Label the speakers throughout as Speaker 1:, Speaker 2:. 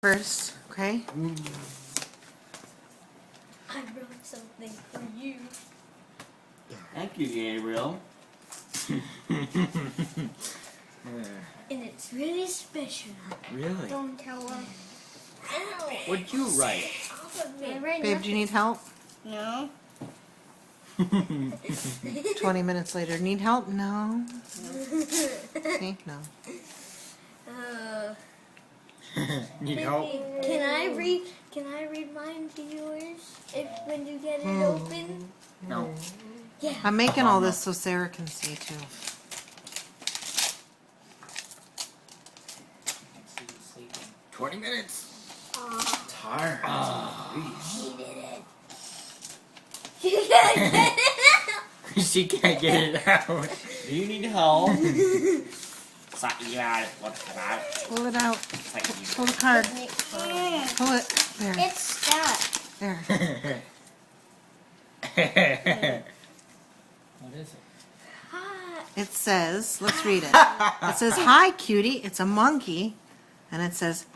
Speaker 1: first, okay?
Speaker 2: I wrote something for you.
Speaker 3: Thank you, Gabriel.
Speaker 2: And it's really special.
Speaker 3: Really?
Speaker 2: Don't tell her.
Speaker 3: What'd you write?
Speaker 1: Babe, do you need help?
Speaker 2: No.
Speaker 1: 20 minutes later, need help? No. See? No.
Speaker 3: Need help?
Speaker 2: Can I read mine to yours when you get it open?
Speaker 3: No.
Speaker 2: Yeah.
Speaker 1: I'm making all this so Sarah can see too.
Speaker 3: Sleeping. 20 minutes.
Speaker 4: Tired.
Speaker 2: He did it. You gotta get it out.
Speaker 3: She can't get it out. Do you need help?
Speaker 1: Pull it out. Pull the card. Pull it. There.
Speaker 2: It's stuck.
Speaker 1: There.
Speaker 3: What is it?
Speaker 2: Hi.
Speaker 1: It says, let's read it. It says, "Hi, cutie." It's a monkey. And it says,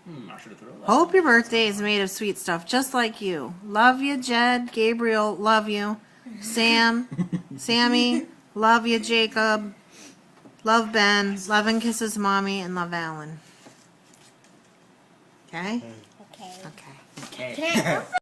Speaker 3: I should have thrown that.
Speaker 1: "Hope your birthday is made of sweet stuff, just like you. Love you, Jed. Gabriel, love you. Sam, Sammy, love you, Jacob. Love Ben. Love and kisses, Mommy. And love Alan." Okay?
Speaker 2: Okay.
Speaker 1: Okay.
Speaker 3: Okay.
Speaker 2: Can I